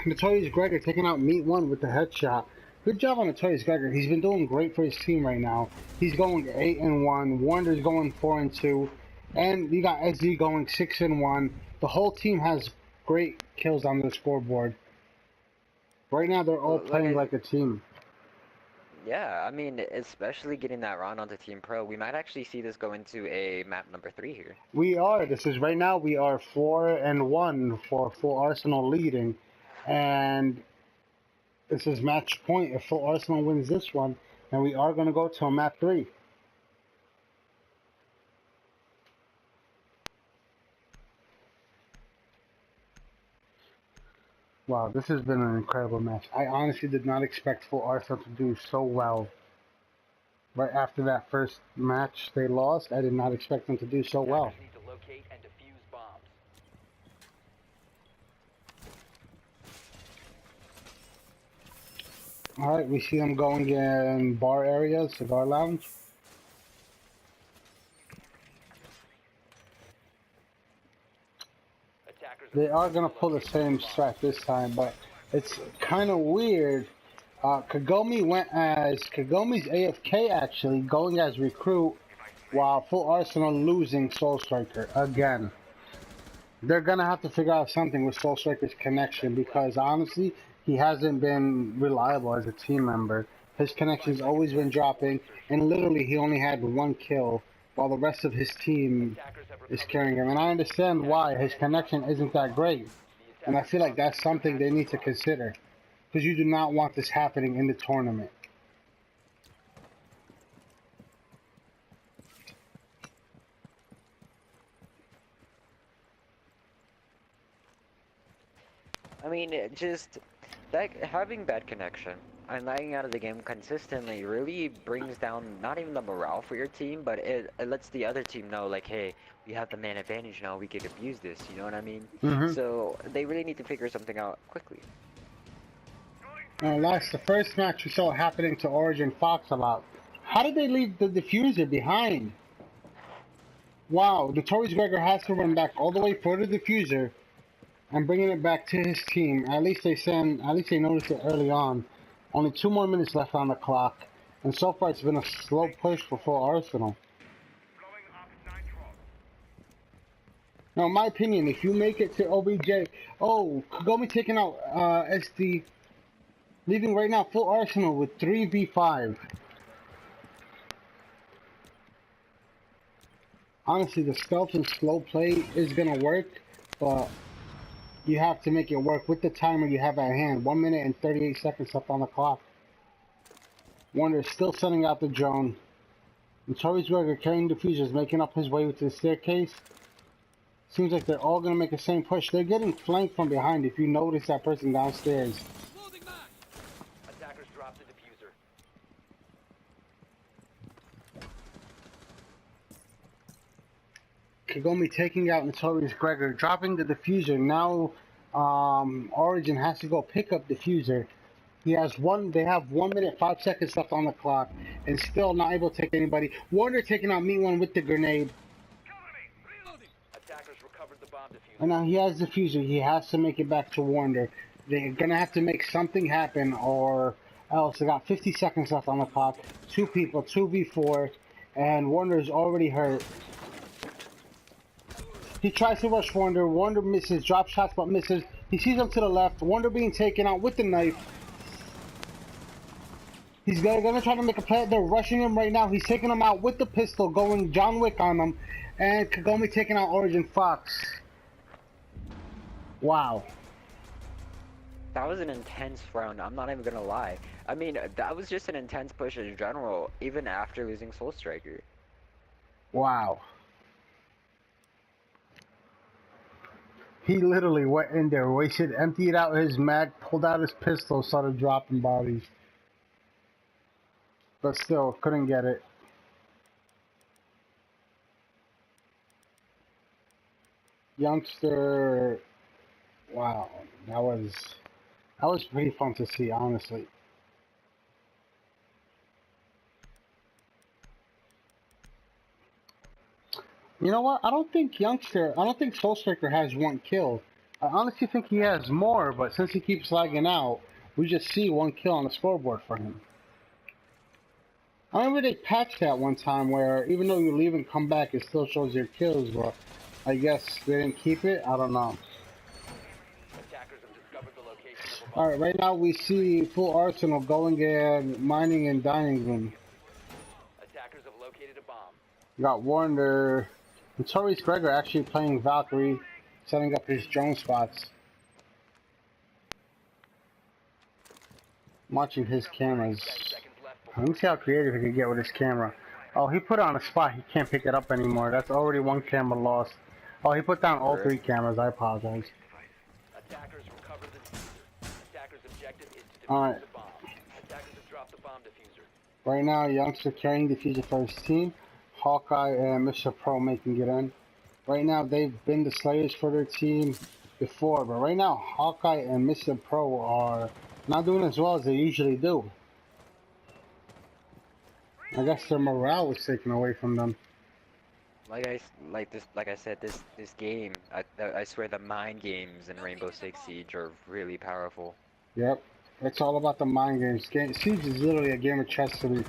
Notorious Gregor taking out Meat One with the headshot. Good job on Notorious Gregor. He's been doing great for his team right now. He's going 8 and 1. Warner's going 4 and 2. And you got SD going 6 and 1. The whole team has great kills on the scoreboard. Right now, they're all playing like a team. Yeah, I mean, especially getting that round onto Team Pro, we might actually see this go into a map number 3 here. We are. This is right now. We are 4 and 1 for Full Arsenal leading, and this is match point. If Full Arsenal wins this one, and we are going to go to a map 3. Wow, this has been an incredible match. I honestly did not expect Full Arsenal to do so well. Right after that first match they lost, I did not expect them to do so well. Need to locate and defuse bombs. Alright, we see them going in bar areas, cigar lounge. They are going to pull the same strat this time, but it's kind of weird. Kagome went as Kagome's AFK actually, going as recruit, while Full Arsenal losing Soul Striker again. They're going to have to figure out something with Soul Striker's connection, because honestly, he hasn't been reliable as a team member. His connection's always been dropping, and literally he only had 1 kill, while the rest of his team is carrying him. And I understand why. His connection isn't that great. And I feel like that's something they need to consider. Because you do not want this happening in the tournament. I mean, just that having bad connection and lagging out of the game consistently really brings down not even the morale for your team, but it lets the other team know, like, hey, we have the man advantage now, we can abuse this, you know what I mean? So they really need to figure something out quickly. The first match we saw happening to Origin Fox a lot. How did they leave the diffuser behind? Wow, Notorious Gregor has to run back all the way for the diffuser and bringing it back to his team. At least they noticed it early on. Only 2 more minutes left on the clock, and so far it's been a slow push for Full Arsenal. Now, in my opinion, if you make it to OBJ, oh, Kagome taking out SD, leaving right now full arsenal with 3v5. Honestly, the stealth and slow play is gonna work, but you have to make it work with the timer you have at hand. 1 minute and 38 seconds left on the clock. Wonder is still sending out the drone. Notorious Burger carrying diffusers, making up his way to the staircase. Seems like they're all gonna make the same push. They're getting flanked from behind. If you notice that person downstairs. Attackers dropped the diffuser. Kagome taking out Notorious Gregor, dropping the diffuser. Now, Origin has to go pick up diffuser. He has one. They have 1 minute 5 seconds left on the clock, and still not able to take anybody. Warner taking out Me One with the grenade. Attackers recovered the bomb diffuser. And now he has diffuser. He has to make it back to Warner. They're gonna have to make something happen, or else. They got 50 seconds left on the clock. 2 people, 2v4, and Warner's already hurt. He tries to rush Wonder. Wonder misses, drop shots but misses. He sees him to the left. Wonder being taken out with the knife. He's gonna try to make a play. They're rushing him right now. He's taking him out with the pistol, going John Wick on him. And Kagome taking out Origin Fox. Wow. That was an intense round, I'm not even gonna lie. I mean, that was just an intense push in general, even after losing Soul Striker. Wow. He literally went in there, wasted, emptied out his mag, pulled out his pistol, started dropping bodies. But still, couldn't get it. Youngster, wow, that was pretty fun to see, honestly. You know what? I don't think Soul Striker has 1 kill. I honestly think he has more, but since he keeps lagging out, we just see 1 kill on the scoreboard for him. I remember they patched that one time where even though you leave and come back, it still shows your kills, but I guess they didn't keep it. I don't know. Attackers have discovered the location of a bomb. Alright, right now we see full arsenal going in mining and dining room. Attackers have located a bomb. Got Warner. Notorious Gregor actually playing Valkyrie, setting up his drone spots. I'm watching his cameras. 10 seconds left before Let me see how creative he can get with his camera. Oh, he put it on a spot. He can't pick it up anymore. That's already 1 camera lost. Oh, he put down all 3 cameras. I apologize. attackers recovered the diffuser. Attackers' objective is to defuse Alright. the bomb. Attackers have dropped the bomb diffuser. Right now, Youngster carrying diffuser for his team. Hawkeye and Mr. Pro making it in. Right now, they've been the Slayers for their team before, but right now, Hawkeye and Mr. Pro are not doing as well as they usually do. I guess their morale was taken away from them. Like I said, this game, I swear the mind games in Rainbow Six Siege are really powerful. Yep, it's all about the mind games. Siege is literally a game of chess to me.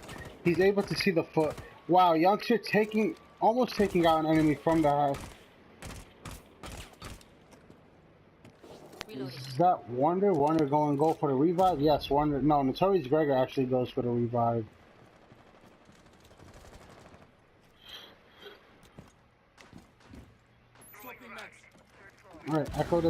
He's able to see the foot. Wow, Youngster almost taking out an enemy from the house. Reloading. Is that Wonder? Wonder going to go for the revive? Yes, Wonder. No, Notorious Gregor actually goes for the revive. Alright, Echo's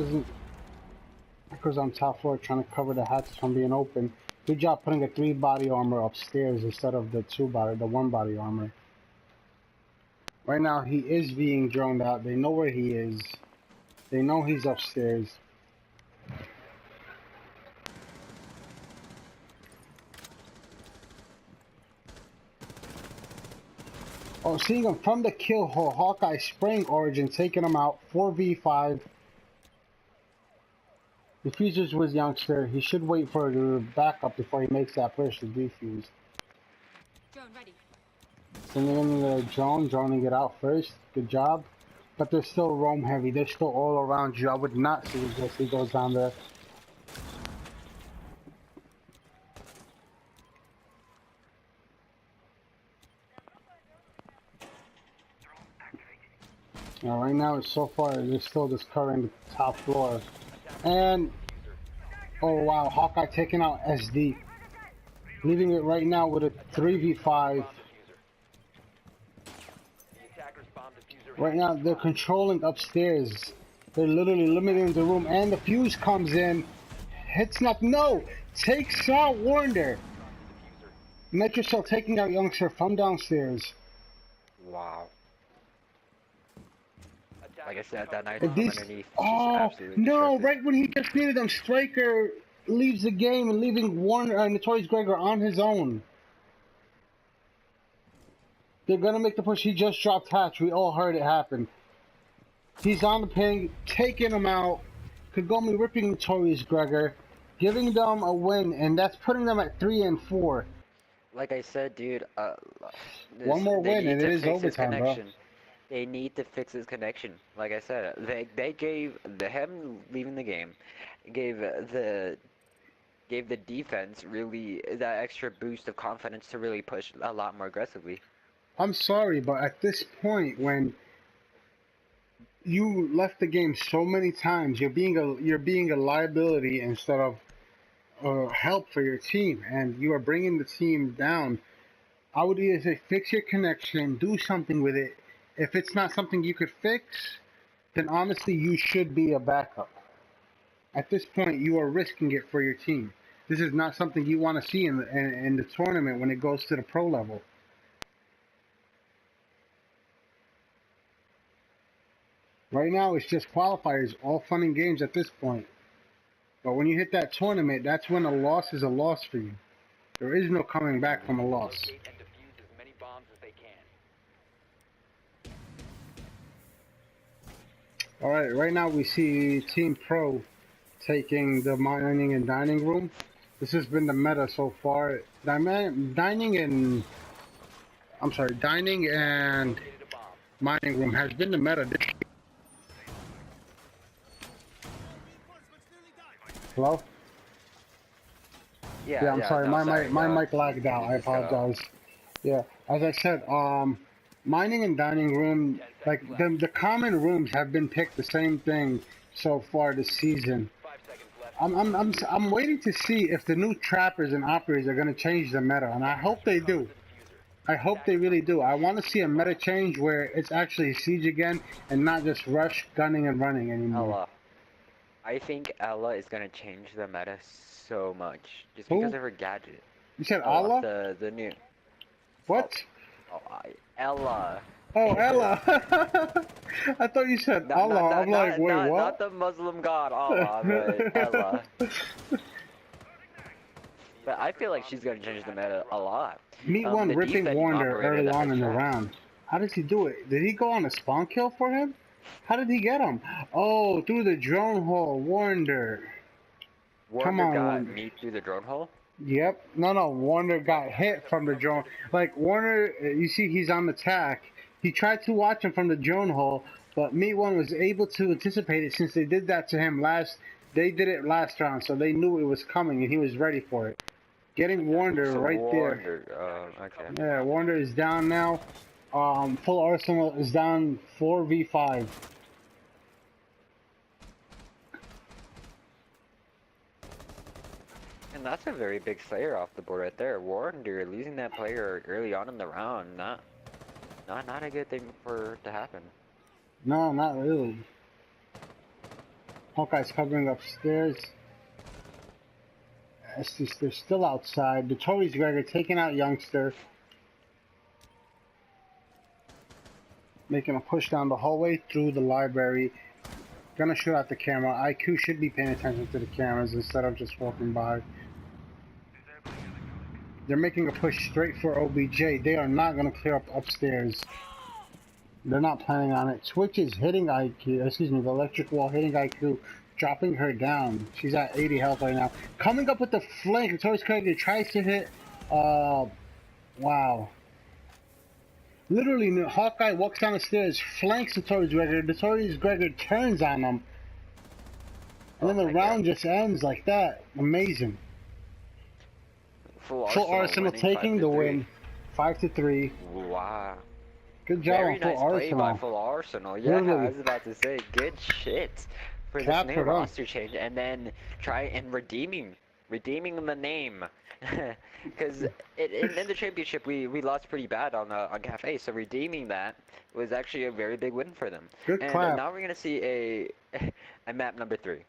on top floor trying to cover the hatches from being open. Good job putting a 3 body armor upstairs instead of the 1 body armor. Right now he is being droned out. They know where he is. They know he's upstairs. Oh, seeing him from the kill hole, Hawkeye spraying Origin, taking him out, 4v5. Defusers with Youngster. He should wait for the backup before he makes that push to defuse. Drone ready. Sending in the drone, droning it out first. Good job. But they're still roam heavy. They're still all around you. I would not see if he goes down there. Now, right now, so far, they're still just covering the top floor. And, oh wow, Hawkeye taking out SD. Leaving it right now with a 3v5. Right now, they're controlling upstairs. They're literally limiting the room. And the fuse comes in. Hits not. No! Takes out Warner. Metro Cell taking out Youngster from downstairs. Wow. Like I said, that night If from these, underneath. oh no! Right when he just needed them, Striker leaves the game and leaving Warner, Notorious Gregor on his own. They're gonna make the push. He just dropped Hatch. We all heard it happen. He's on the ping, taking him out. Kagome ripping Notorious Gregor, giving them a win, and that's putting them at 3 and 4. Like I said, dude, One more win and it is overtime, bro. They need to fix his connection. Like I said, they gave him leaving the game, gave the defense really that extra boost of confidence to really push a lot more aggressively. I'm sorry, but at this point, when you left the game so many times, you're being a liability instead of help for your team, and you are bringing the team down. I would either say fix your connection, do something with it. If it's not something you could fix, then honestly you should be a backup. At this point, you are risking it for your team. This is not something you want to see in the tournament when it goes to the pro level. Right now, it's just qualifiers, all fun and games at this point. But when you hit that tournament, that's when a loss is a loss for you. There is no coming back from a loss. Alright, right now we see Team Pro taking the mining and dining room. This has been the meta so far. Dining and mining room has been the meta this year. Hello? Yeah, I'm sorry. My mic lagged out. I apologize. Yeah, as I said, mining and dining room, like the common rooms have been picked the same thing so far this season. I'm waiting to see if the new trappers and operators are gonna change the meta, and I hope they do. I hope they really do. I want to see a meta change where it's actually siege again and not just rush, gunning, and running anymore. I think Ella is gonna change the meta so much just Who? because of her gadget. You said Allah? The new. What? Ella. Oh, Ella. I thought you said Allah. I'm like, wait, what? Not the Muslim god Allah, but Ella. But I feel like she's gonna change the meta a lot. Meet one ripping Warner early on in the round. How does he do it? Did he go on a spawn kill for him? How did he get him? Oh, through the drone hole, Warner. Come on, got Meet through the drone hole? Yep. No, Warner got hit from the drone. Like, Warner, you see he's on the tack. He tried to watch him from the drone hole, but Meet One was able to anticipate it since they did that to him they did it last round, so they knew it was coming and he was ready for it. Getting Warner there. Okay. Yeah, Warner is down now. Full Arsenal is down 4v5. And that's a very big slayer off the board right there. Warner losing that player early on in the round, not a good thing to happen. No, not really. Hawkeye's covering upstairs. They're still outside. Notorious Gregor taking out Youngster. Making a push down the hallway through the library. Gonna shoot out the camera. IQ should be paying attention to the cameras instead of just walking by. They're making a push straight for OBJ. They are not gonna clear up upstairs. They're not planning on it. Twitch is hitting IQ. Excuse me, the electric wall hitting IQ, dropping her down. She's at 80 health right now. Coming up with the flank. Notorious Gregor tries to hit. Wow. Literally, Hawkeye walks down the stairs, flanks Notorious Gregor. Notorious Gregor turns on him. And then the round just ends like that. Amazing. Full Arsenal taking the win. 5-3. Wow. Good job Very on full nice play by Arsenal. full Arsenal. Yeah, Really. I was about to say, good shit for this Clap new for them. roster change, and then try and redeeming the name, because in the championship we lost pretty bad on Cafe, so redeeming that was actually a very big win for them. Good And clap. now we're gonna see a map number 3.